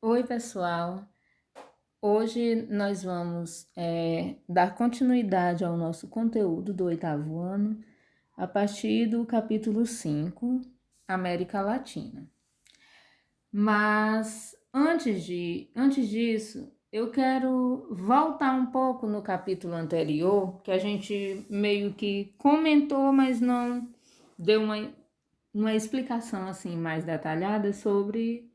Oi, pessoal. Hoje nós vamos dar continuidade ao nosso conteúdo do oitavo ano, a partir do capítulo 5, América Latina. Mas antes disso, eu quero voltar um pouco no capítulo anterior, que a gente meio que comentou, mas não deu uma explicação assim mais detalhada sobre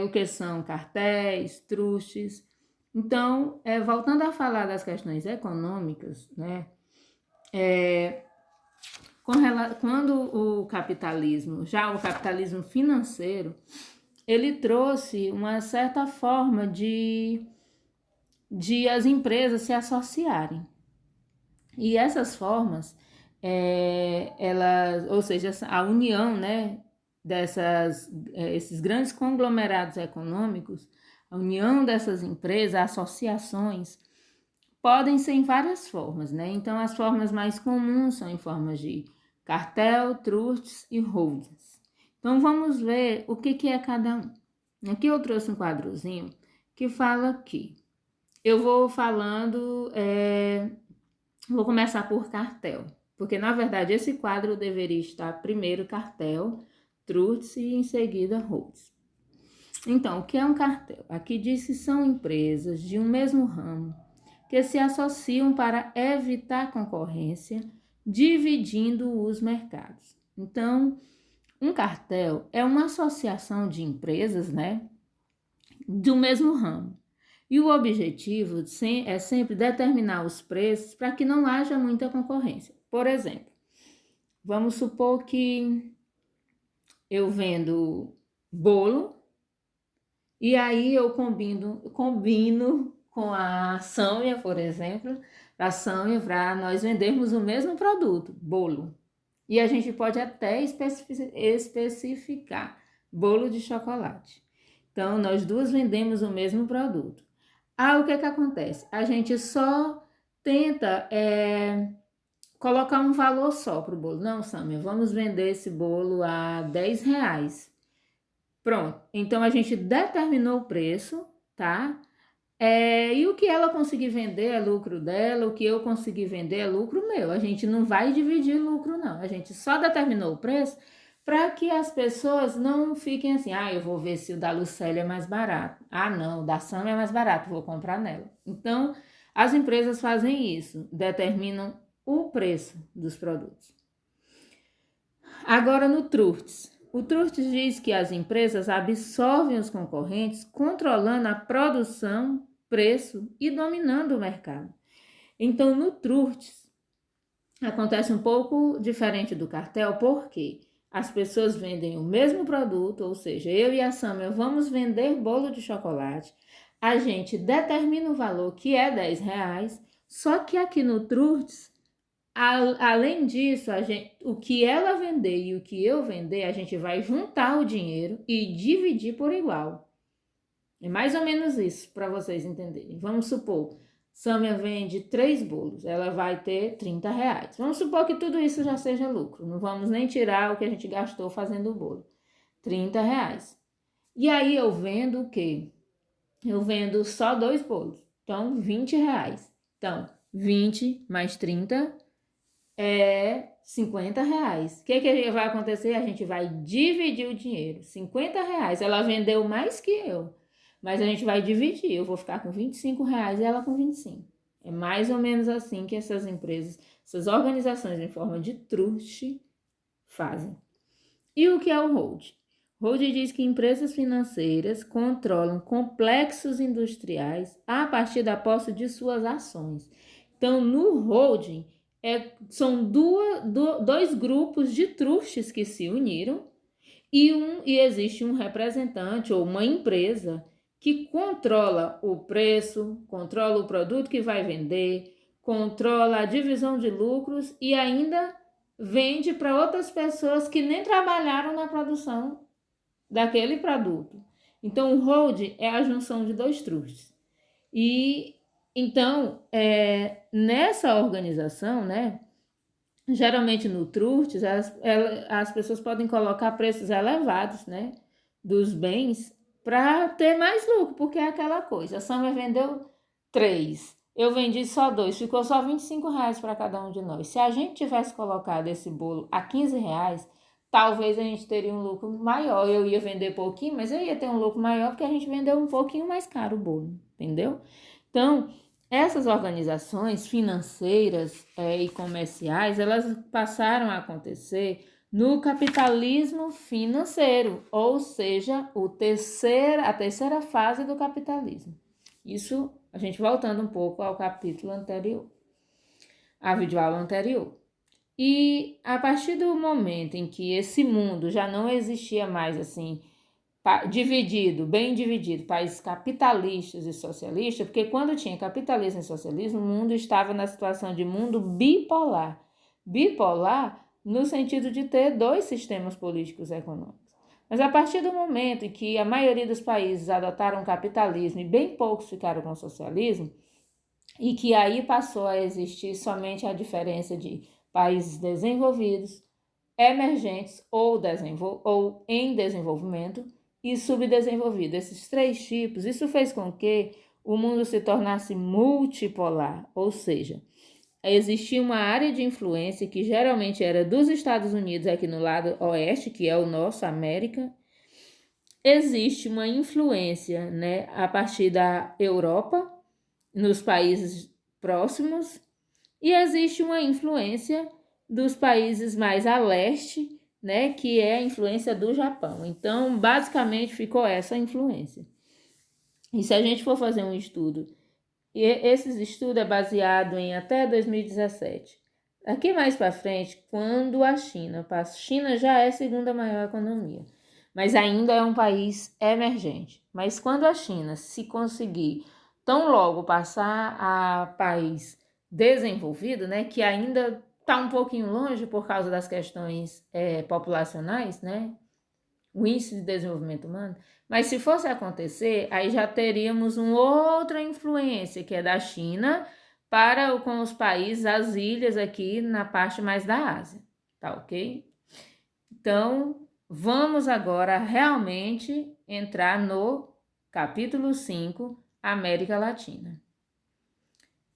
o que são cartéis, trustes. Então, voltando a falar das questões econômicas, né, quando já o capitalismo financeiro, ele trouxe uma certa forma de as empresas se associarem. E essas formas, ou seja, a união, né, esses grandes conglomerados econômicos, a união dessas empresas, associações, podem ser em várias formas, né? Então, as formas mais comuns são em formas de cartel, trusts e holdings. Então, vamos ver o que é cada um. Aqui eu trouxe um quadrozinho que fala que eu vou falando, vou começar por cartel, porque na verdade esse quadro deveria estar primeiro cartel, trusts e em seguida holdings. Então, o que é um cartel? Aqui diz que são empresas de um mesmo ramo que se associam para evitar concorrência, dividindo os mercados. Então, um cartel é uma associação de empresas, né, do mesmo ramo. E o objetivo é sempre determinar os preços para que não haja muita concorrência. Por exemplo, vamos supor que eu vendo bolo e aí eu combino com a Sâmia, por exemplo, para nós vendermos o mesmo produto, bolo. E a gente pode até especificar bolo de chocolate. Então, nós duas vendemos o mesmo produto. O que acontece? A gente só tenta colocar um valor só para o bolo. Não, Sâmia, vamos vender esse bolo a R$ 10. Pronto, então a gente determinou o preço, tá? E o que ela conseguir vender é lucro dela, o que eu conseguir vender é lucro meu. A gente não vai dividir lucro, não. A gente só determinou o preço para que as pessoas não fiquem assim, eu vou ver se o da Lucélia é mais barato. Não, o da Sam é mais barato, vou comprar nela. Então, as empresas fazem isso, determinam o preço dos produtos. Agora no Trurtes. O Trurtes diz que as empresas absorvem os concorrentes, controlando a produção, preço e dominando o mercado. Então, no Trurtes, acontece um pouco diferente do cartel, porque as pessoas vendem o mesmo produto, ou seja, eu e a Samia vamos vender bolo de chocolate, a gente determina o valor que é R$ 10, só que aqui no Trurtes, além disso, o que ela vender e o que eu vender, a gente vai juntar o dinheiro e dividir por igual. É mais ou menos isso, para vocês entenderem. Vamos supor, Sâmia vende 3 bolos, ela vai ter R$ 30. Vamos supor que tudo isso já seja lucro. Não vamos nem tirar o que a gente gastou fazendo o bolo. R$ 30. E aí eu vendo o quê? Eu vendo só 2 bolos. Então, R$ 20. Então, 20 mais 30 é R$ 50. O que vai acontecer? A gente vai dividir o dinheiro. R$ 50. Ela vendeu mais que eu. Mas a gente vai dividir. Eu vou ficar com R$ 25 e ela com 25. É mais ou menos assim que essas empresas, essas organizações em forma de trust fazem. E o que é o hold? Hold diz que empresas financeiras controlam complexos industriais a partir da posse de suas ações. Então, no holding, são dois grupos de trustes que se uniram e existe um representante ou uma empresa que controla o preço, controla o produto que vai vender, controla a divisão de lucros e ainda vende para outras pessoas que nem trabalharam na produção daquele produto. Então, o hold é a junção de dois trusts. E então, nessa organização, né, geralmente no trust, as pessoas podem colocar preços elevados, né, dos bens para ter mais lucro, porque é aquela coisa. A Sâmia vendeu 3, eu vendi só 2, ficou só R$ 25 para cada um de nós. Se a gente tivesse colocado esse bolo a R$ 15, talvez a gente teria um lucro maior. Eu ia vender pouquinho, mas eu ia ter um lucro maior porque a gente vendeu um pouquinho mais caro o bolo, entendeu? Então, essas organizações financeiras e comerciais, elas passaram a acontecer no capitalismo financeiro, ou seja, a terceira fase do capitalismo. Isso a gente voltando um pouco ao capítulo anterior, à videoaula anterior. E a partir do momento em que esse mundo já não existia mais assim, dividido, bem dividido, países capitalistas e socialistas, porque quando tinha capitalismo e socialismo, o mundo estava na situação de mundo bipolar. Bipolar no sentido de ter dois sistemas políticos e econômicos. Mas a partir do momento em que a maioria dos países adotaram o capitalismo e bem poucos ficaram com o socialismo, e que aí passou a existir somente a diferença de países desenvolvidos, emergentes ou em desenvolvimento, e subdesenvolvido. Esses 3 tipos, isso fez com que o mundo se tornasse multipolar, ou seja, existia uma área de influência que geralmente era dos Estados Unidos aqui no lado oeste, que é o nosso, América. Existe uma influência, né, a partir da Europa, nos países próximos, e existe uma influência dos países mais a leste, né, que é a influência do Japão. Então, basicamente, ficou essa influência. E se a gente for fazer um estudo, e esse estudo é baseado em até 2017. Aqui mais para frente, quando a China passa, China já é a segunda maior economia, mas ainda é um país emergente. Mas quando a China se conseguir tão logo passar a país desenvolvido, né, que ainda está um pouquinho longe por causa das questões populacionais, né, o índice de desenvolvimento humano, mas se fosse acontecer, aí já teríamos uma outra influência, que é da China para com os países, as ilhas aqui na parte mais da Ásia, tá ok? Então, vamos agora realmente entrar no capítulo 5, América Latina.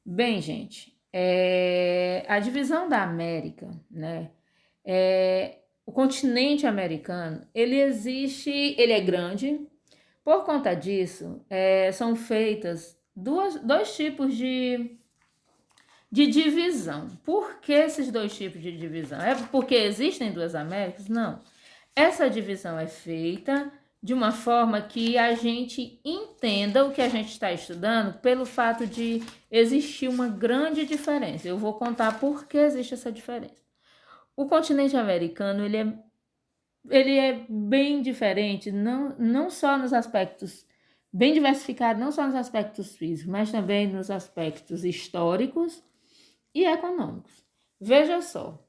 Bem, gente, a divisão da América, né? O continente americano, ele é grande. Por conta disso, são feitas dois tipos de divisão. Por que esses 2 tipos de divisão? É porque existem 2 Américas? Não. Essa divisão é feita de uma forma que a gente entenda o que a gente está estudando pelo fato de existir uma grande diferença. Eu vou contar por que existe essa diferença. O continente americano, ele é bem diferente, não só nos aspectos, bem diversificado, não só nos aspectos físicos, mas também nos aspectos históricos e econômicos. Veja só,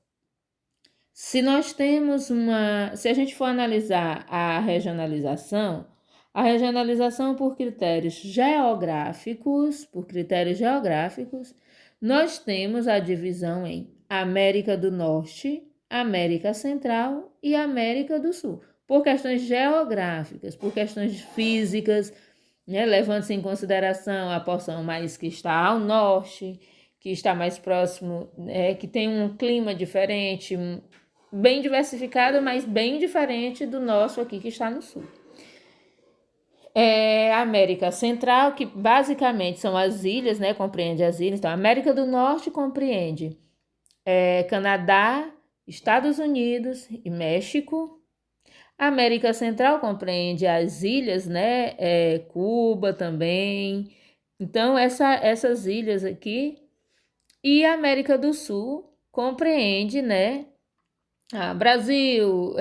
se a gente for analisar a regionalização por critérios geográficos, nós temos a divisão em América do Norte, América Central e América do Sul, por questões geográficas, por questões físicas, né, levando-se em consideração a porção mais que está ao norte, que está mais próximo, que tem um clima diferente, bem diversificado, mas bem diferente do nosso aqui que está no sul. A América Central, que basicamente são as ilhas, né, compreende as ilhas. Então, a América do Norte compreende Canadá, Estados Unidos e México. A América Central compreende as ilhas, né, Cuba também. Então, essas ilhas aqui. E a América do Sul compreende, né, Brasil,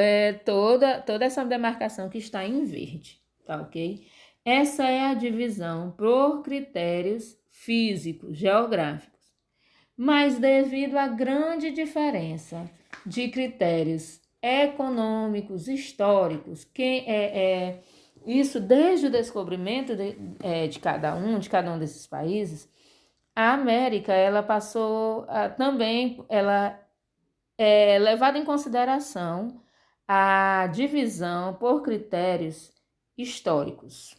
toda essa demarcação que está em verde, tá ok? Essa é a divisão por critérios físicos, geográficos. Mas devido à grande diferença de critérios econômicos, históricos, isso desde o descobrimento de cada um desses países, a América, ela passou também, ela levada em consideração a divisão por critérios históricos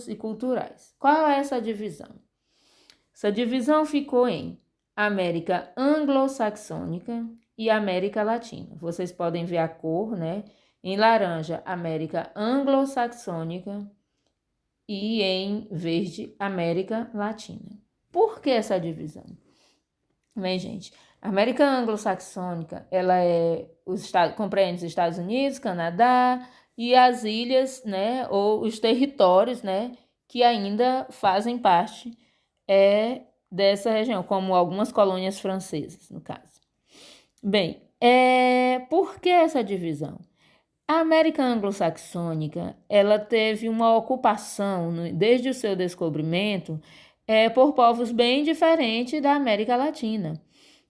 e culturais. Qual é essa divisão? Essa divisão ficou em América anglo-saxônica e América Latina. Vocês podem ver a cor, né? Em laranja, América anglo-saxônica e em verde, América Latina. Por que essa divisão? Bem, gente, a América anglo-saxônica, ela compreende os Estados Unidos, Canadá e as ilhas, né, ou os territórios, né, que ainda fazem parte dessa região, como algumas colônias francesas, no caso. Bem, por que essa divisão? A América anglo-saxônica, ela teve uma ocupação, desde o seu descobrimento, por povos bem diferentes da América Latina.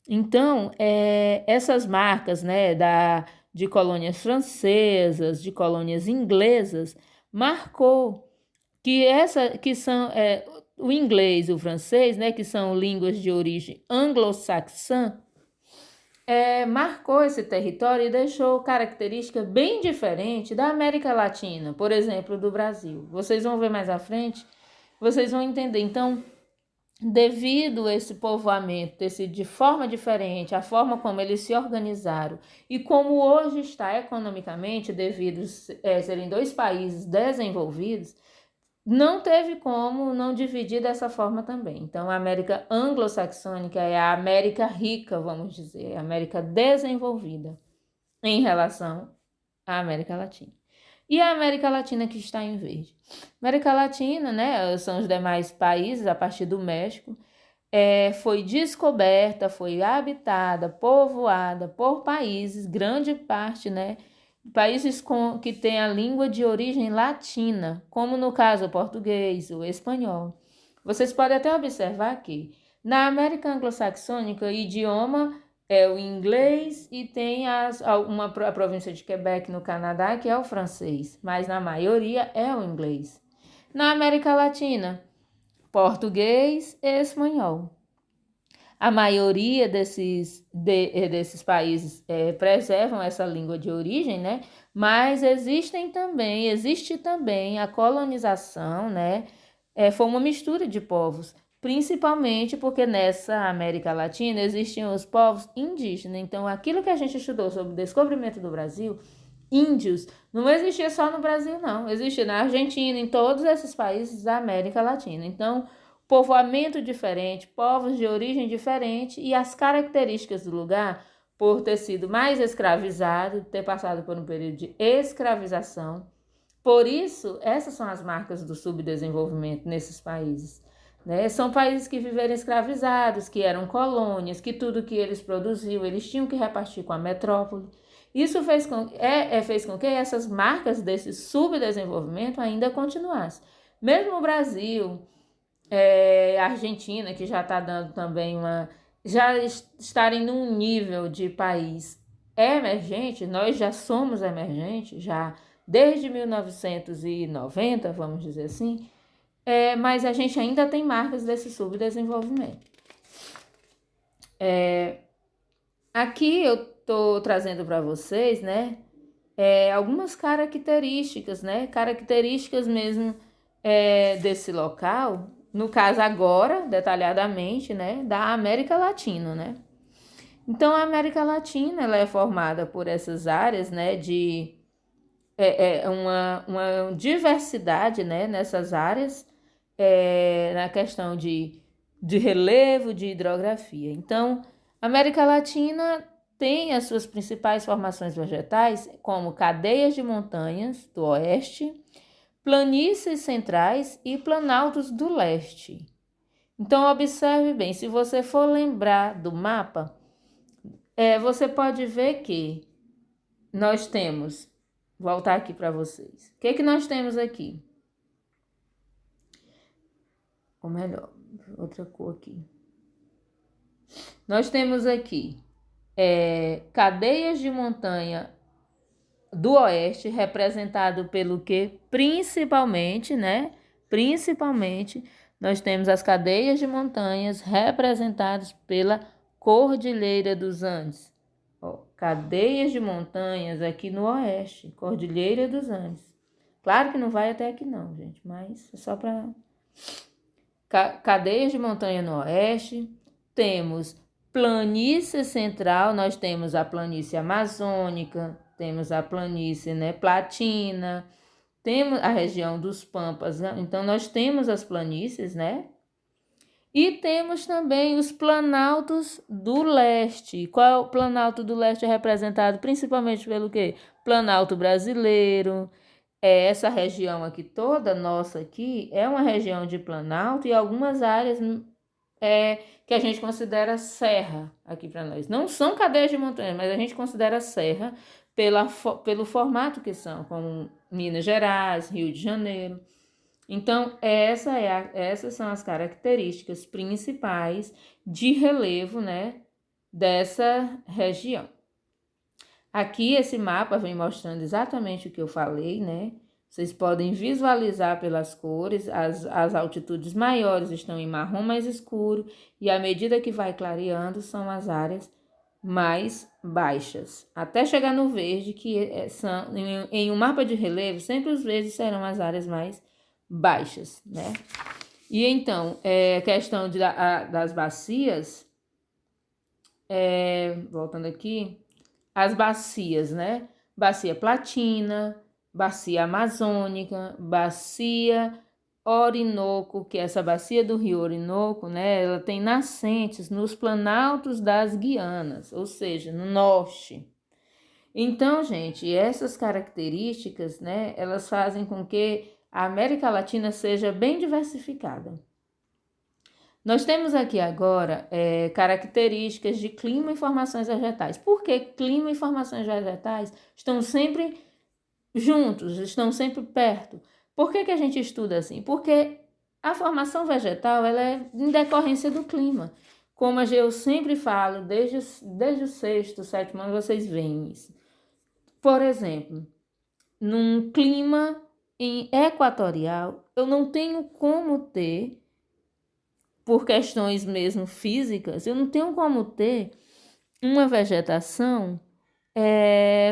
Então, essas marcas, né, de colônias francesas, de colônias inglesas, marcou que são o inglês e o francês, né, que são línguas de origem anglo-saxã, marcou esse território e deixou característica bem diferente da América Latina, por exemplo, do Brasil. Vocês vão ver mais à frente, vocês vão entender. Então, devido a esse povoamento, de forma diferente, a forma como eles se organizaram e como hoje está economicamente, devido a serem dois países desenvolvidos, não teve como não dividir dessa forma também. Então, a América anglo-saxônica é a América rica, vamos dizer, a América desenvolvida em relação à América Latina. E a América Latina que está em verde. América Latina, né, são os demais países, a partir do México, foi descoberta, foi habitada, povoada por países, grande parte, né, países que têm a língua de origem latina, como no caso o português, o espanhol. Vocês podem até observar que na América anglo-saxônica o idioma é o inglês e tem a província de Quebec no Canadá que é o francês, mas na maioria é o inglês. Na América Latina, português e espanhol. A maioria desses países preservam essa língua de origem, né? Mas existe também a colonização, né? Foi uma mistura de povos, principalmente porque nessa América Latina existiam os povos indígenas. Então, aquilo que a gente estudou sobre o descobrimento do Brasil, índios, não existia só no Brasil, não. Existia na Argentina, em todos esses países da América Latina. Então, povoamento diferente, povos de origem diferente e as características do lugar, por ter sido mais escravizado, ter passado por um período de escravização. Por isso, essas são as marcas do subdesenvolvimento nesses países. Né? São países que viveram escravizados, que eram colônias, que tudo que eles produziam, eles tinham que repartir com a metrópole. Isso fez com que essas marcas desse subdesenvolvimento ainda continuassem. Mesmo o Brasil, a Argentina, que já está dando também já estarem num nível de país emergente, nós já somos emergentes, já desde 1990, vamos dizer assim, mas a gente ainda tem marcas desse subdesenvolvimento. Aqui eu estou trazendo para vocês, né, algumas características, né, características mesmo desse local, no caso agora, detalhadamente, né, da América Latina, né. Então, a América Latina, ela é formada por essas áreas, né, de uma diversidade, né, nessas áreas, na questão de relevo, de hidrografia. Então, a América Latina tem as suas principais formações vegetais, como cadeias de montanhas do oeste, planícies centrais e planaltos do leste. Então, observe bem, se você for lembrar do mapa, você pode ver que nós temos, voltar aqui para vocês, o que nós temos aqui? Ou melhor, outra cor aqui. Nós temos aqui cadeias de montanha do oeste, representado pelo que? Principalmente, né? Principalmente, nós temos as cadeias de montanhas representadas pela Cordilheira dos Andes. Cadeias de montanhas aqui no oeste, Cordilheira dos Andes. Claro que não vai até aqui não, gente, mas é só para... Cadeias de montanha no oeste, temos planície central, nós temos a planície amazônica, temos a planície, né, platina, temos a região dos Pampas, né? Então nós temos as planícies, né? E temos também os planaltos do leste. Qual é o planalto do leste? É representado principalmente pelo quê? Planalto brasileiro. Essa região aqui toda, nossa aqui, é uma região de planalto e algumas áreas que a gente considera serra aqui para nós. Não são cadeias de montanha, mas a gente considera serra pelo formato que são, como Minas Gerais, Rio de Janeiro. Então, essas são as características principais de relevo, né, dessa região. Aqui esse mapa vem mostrando exatamente o que eu falei, né? Vocês podem visualizar pelas cores, as altitudes maiores estão em marrom mais escuro e à medida que vai clareando são as áreas mais baixas, até chegar no verde, que são, em um mapa de relevo, sempre os verdes serão as áreas mais baixas, né? E então, a questão das bacias, voltando aqui, as bacias, né? Bacia Platina, bacia Amazônica, bacia Orinoco, que é essa bacia do rio Orinoco, né? Ela tem nascentes nos planaltos das Guianas, ou seja, no norte. Então, gente, essas características, né? Elas fazem com que a América Latina seja bem diversificada. Nós temos aqui agora características de clima e formações vegetais. Por que clima e formações vegetais estão sempre juntos, estão sempre perto? Por que a gente estuda assim? Porque a formação vegetal ela é em decorrência do clima. Como eu sempre falo, desde o sexto, sétimo ano, vocês veem isso. Por exemplo, num clima equatorial, eu não tenho como ter, por questões mesmo físicas, eu não tenho como ter uma vegetação,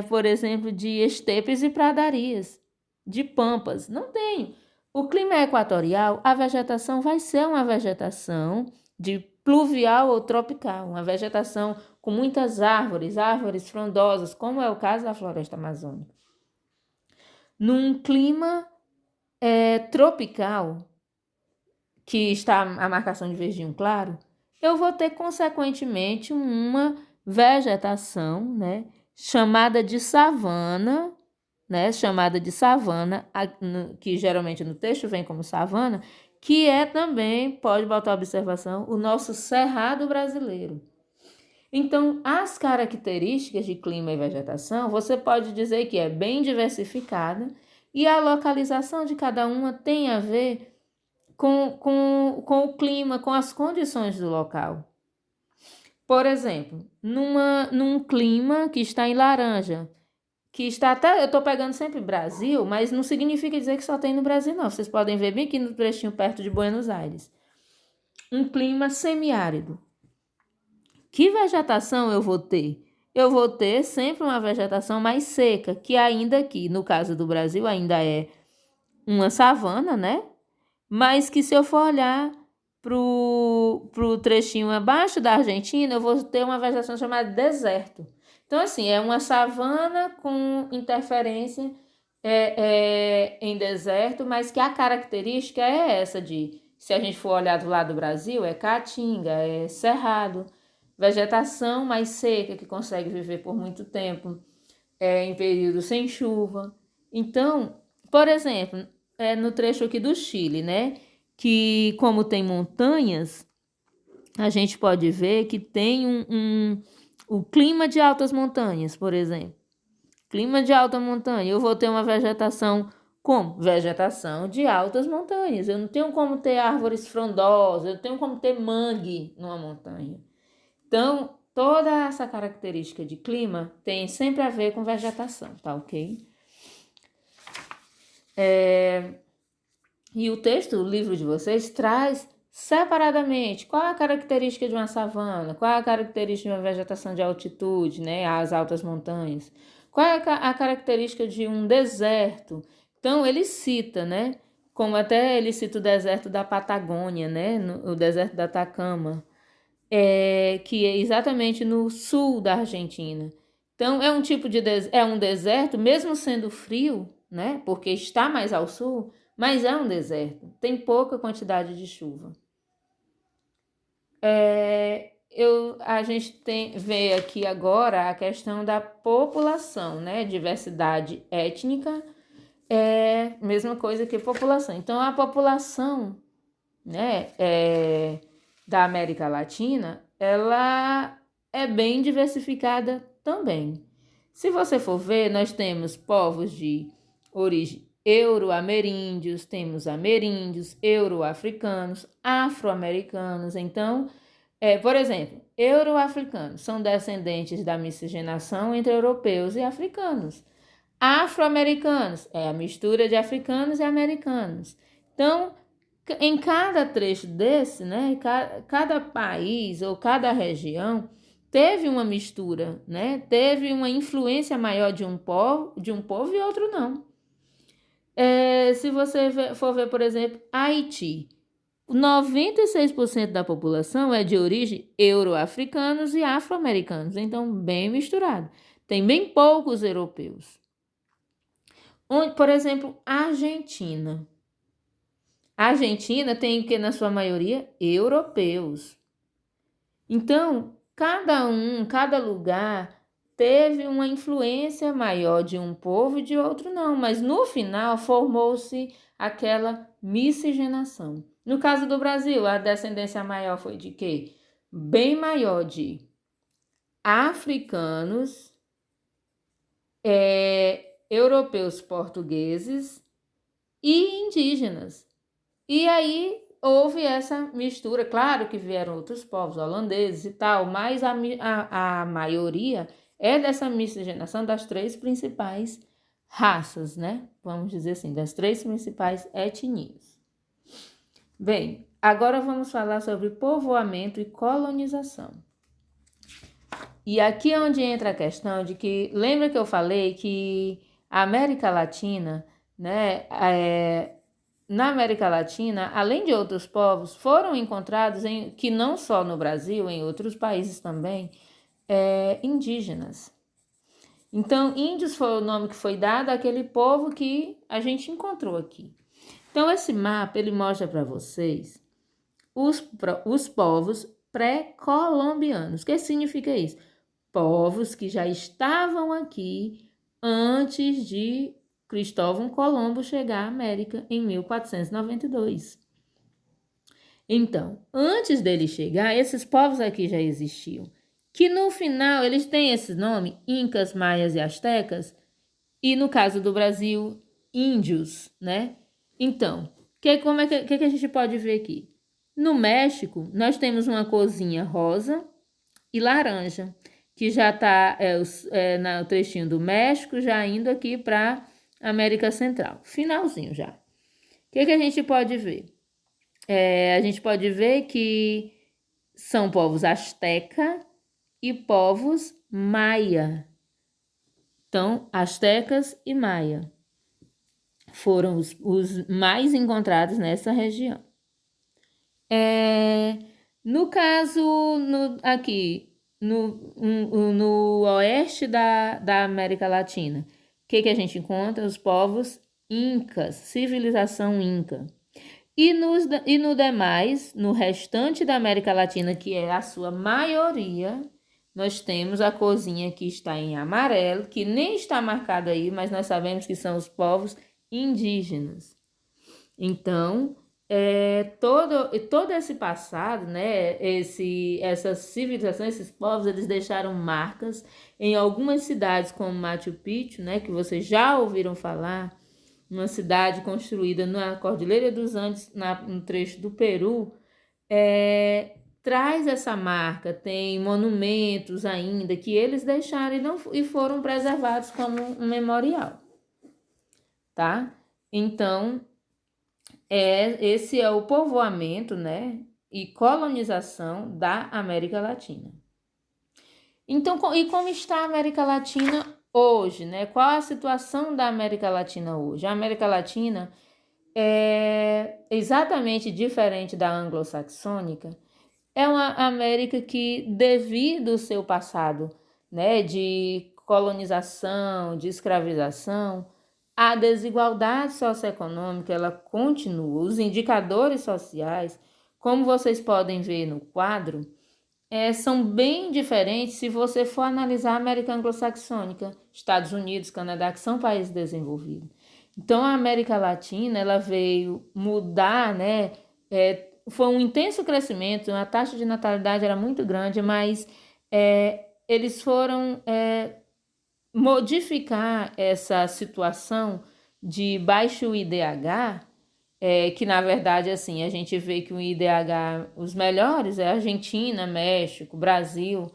por exemplo, de estepes e pradarias, de pampas. Não tenho. O clima equatorial, a vegetação vai ser uma vegetação de pluvial ou tropical, uma vegetação com muitas árvores frondosas, como é o caso da floresta amazônica. Num clima tropical, que está a marcação de verdinho claro, eu vou ter, consequentemente, uma vegetação, né, chamada de savana, que geralmente no texto vem como savana, que é também, pode botar a observação, o nosso cerrado brasileiro. Então, as características de clima e vegetação, você pode dizer que é bem diversificada e a localização de cada uma tem a ver com o clima, com as condições do local. Por exemplo, num clima que está em laranja, que está até, eu estou pegando sempre Brasil, mas não significa dizer que só tem no Brasil, não. Vocês podem ver bem aqui no trechinho perto de Buenos Aires. Um clima semiárido. Que vegetação eu vou ter? Eu vou ter sempre uma vegetação mais seca, que ainda aqui, no caso do Brasil, ainda é uma savana, né? Mas que se eu for olhar pro trechinho abaixo da Argentina, eu vou ter uma vegetação chamada deserto. Então, assim, é uma savana com interferência em deserto, mas que a característica é essa de, se a gente for olhar do lado do Brasil, é caatinga, é cerrado, vegetação mais seca, que consegue viver por muito tempo, em período sem chuva. Então, por exemplo, no trecho aqui do Chile, né? Que como tem montanhas, a gente pode ver que tem o clima de altas montanhas, por exemplo. Clima de alta montanha, eu vou ter uma vegetação como? Vegetação de altas montanhas. Eu não tenho como ter árvores frondosas, eu tenho como ter mangue numa montanha. Então, toda essa característica de clima tem sempre a ver com vegetação, tá ok? E o texto, o livro de vocês, traz separadamente qual é a característica de uma savana, qual é a característica de uma vegetação de altitude, né, as altas montanhas, qual é a característica de um deserto, Então, ele cita, né? Como até ele cita o deserto da Patagônia, né? O deserto da Atacama, que é exatamente no sul da Argentina. Então, é um tipo de é um deserto, mesmo sendo frio, né? Porque está mais ao sul, mas é um deserto. Tem pouca quantidade de chuva. A gente vê aqui agora a questão da população, né? Diversidade étnica é a mesma coisa que população. Então, a população, né, da América Latina, ela é bem diversificada também. Se você for ver, nós temos povos de origem euro-ameríndios, temos ameríndios, euro-africanos, afro-americanos. Então, por exemplo, euro-africanos são descendentes da miscigenação entre europeus e africanos. Afro-americanos é a mistura de africanos e americanos. Então, em cada trecho desse, né, cada país ou cada região teve uma mistura, né? Teve uma influência maior de um povo e outro não. Se você for ver, por exemplo, Haiti, 96% da população é de origem euro-africanos e afro-americanos, então bem misturado. Tem bem poucos europeus. Por exemplo, a Argentina. A Argentina tem o que na sua maioria? Europeus. Então, cada lugar teve uma influência maior de um povo e de outro não, mas no final formou-se aquela miscigenação. No caso do Brasil, a descendência maior foi de quê? Bem maior de africanos, europeus portugueses e indígenas. E aí houve essa mistura, claro que vieram outros povos, holandeses e tal, mas a maioria é dessa miscigenação das três principais raças, né? Vamos dizer assim, das três principais etnias. Bem, agora vamos falar sobre povoamento e colonização. E aqui é onde entra a questão de que, lembra que eu falei que a América Latina, né, na América Latina, além de outros povos, foram encontrados, que não só no Brasil, em outros países também, indígenas. Então, índios foi o nome que foi dado àquele povo que a gente encontrou aqui. Então, esse mapa, ele mostra para vocês os povos pré-colombianos. O que significa isso? Povos que já estavam aqui antes de Cristóvão Colombo chegar à América em 1492. Então, antes dele chegar, esses povos aqui já existiam. Que no final eles têm esse nome, Incas, Maias e Astecas, e no caso do Brasil, Índios, né? Então, que a gente pode ver aqui? No México, nós temos uma corzinha rosa e laranja, que já está no trechinho do México, já indo aqui para América Central. Finalzinho já. O que a gente pode ver? A gente pode ver que são povos asteca e povos maia. Então, astecas e maia foram os mais encontrados nessa região. No caso, aqui, no oeste da América Latina, o que a gente encontra? Os povos incas, civilização inca. E no demais, no restante da América Latina, que é a sua maioria, nós temos a corzinha que está em amarelo, que nem está marcado aí, mas nós sabemos que são os povos indígenas. Então, todo esse passado, né, essa civilização, esses povos, eles deixaram marcas em algumas cidades como Machu Picchu, né, que vocês já ouviram falar, uma cidade construída na Cordilheira dos Andes, no trecho do Peru, traz essa marca, tem monumentos ainda que eles deixaram e foram preservados como um memorial, tá? Então, esse é o povoamento, né, e colonização da América Latina. Então, e como está a América Latina hoje, né? Qual a situação da América Latina hoje? A América Latina é exatamente diferente da anglo-saxônica. É uma América que, devido ao seu passado, né, de colonização, de escravização, a desigualdade socioeconômica ela continua. Os indicadores sociais, como vocês podem ver no quadro, são bem diferentes se você for analisar a América anglo-saxônica, Estados Unidos, Canadá, que são países desenvolvidos. Então, a América Latina ela veio mudar, né? Foi um intenso crescimento, a taxa de natalidade era muito grande, mas eles foram modificar essa situação de baixo IDH, que na verdade assim a gente vê que o IDH, os melhores é Argentina, México, Brasil,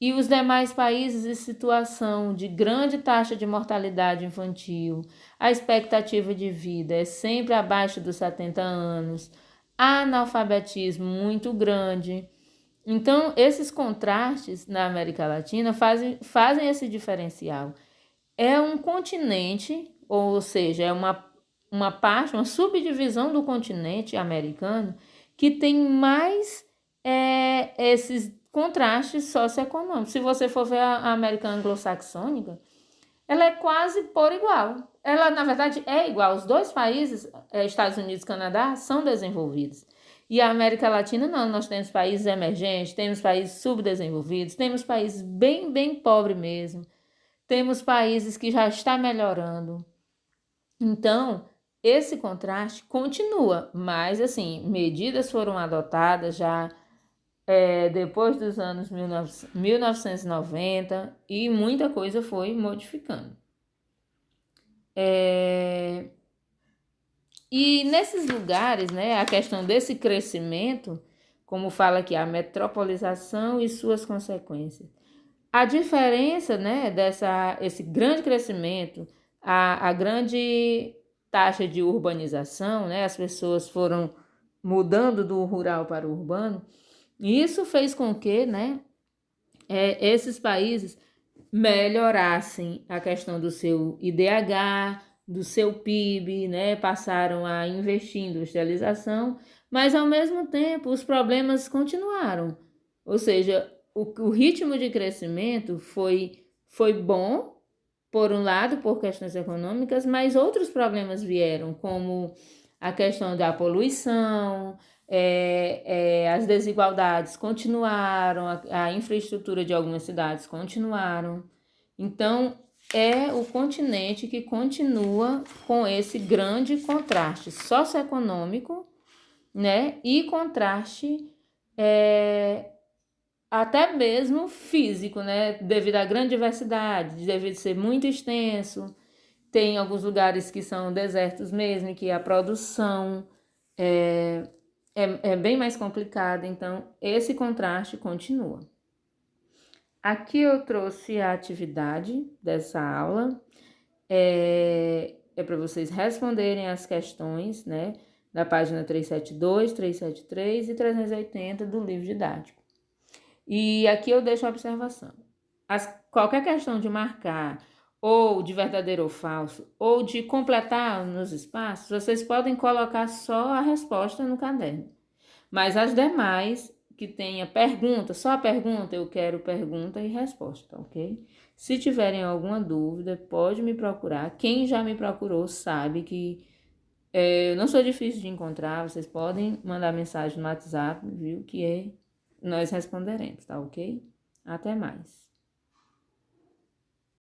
e os demais países em situação de grande taxa de mortalidade infantil, a expectativa de vida é sempre abaixo dos 70 anos, analfabetismo muito grande. Então, esses contrastes na América Latina fazem esse diferencial. É um continente, ou seja, é uma parte, uma subdivisão do continente americano que tem mais esses contrastes socioeconômicos. Se você for ver a América anglo-saxônica, ela é quase por igual. Ela, na verdade, é igual. Os dois países, Estados Unidos e Canadá, são desenvolvidos. E a América Latina, não. Nós temos países emergentes, temos países subdesenvolvidos, temos países bem, bem pobres mesmo. Temos países que já está melhorando. Então, esse contraste continua, mas assim, medidas foram adotadas já depois dos anos 1990 e muita coisa foi modificando. E nesses lugares, né, a questão desse crescimento, como fala aqui, a metropolização e suas consequências. A diferença, né, esse grande crescimento, a grande taxa de urbanização, né, as pessoas foram mudando do rural para o urbano, e isso fez com que, né, esses países melhorassem a questão do seu IDH, do seu PIB, né, passaram a investir em industrialização, mas ao mesmo tempo os problemas continuaram, ou seja, o ritmo de crescimento foi bom, por um lado, por questões econômicas, mas outros problemas vieram, como a questão da poluição, as desigualdades continuaram, a infraestrutura de algumas cidades continuaram. Então, é o continente que continua com esse grande contraste socioeconômico, né, e contraste até mesmo físico, né? Devido à grande diversidade, devido ser muito extenso. Tem alguns lugares que são desertos mesmo, e que a produção é bem mais complicada. Então, esse contraste continua. Aqui eu trouxe a atividade dessa aula. Para vocês responderem as questões, né? Da página 372, 373 e 380 do livro didático. E aqui eu deixo a observação. Qualquer questão de marcar, ou de verdadeiro ou falso, ou de completar nos espaços, vocês podem colocar só a resposta no caderno. Mas as demais, que tenha pergunta, só a pergunta, eu quero pergunta e resposta, ok? Se tiverem alguma dúvida, pode me procurar. Quem já me procurou sabe que eu não sou difícil de encontrar, vocês podem mandar mensagem no WhatsApp, viu? Que nós responderemos, tá ok? Até mais.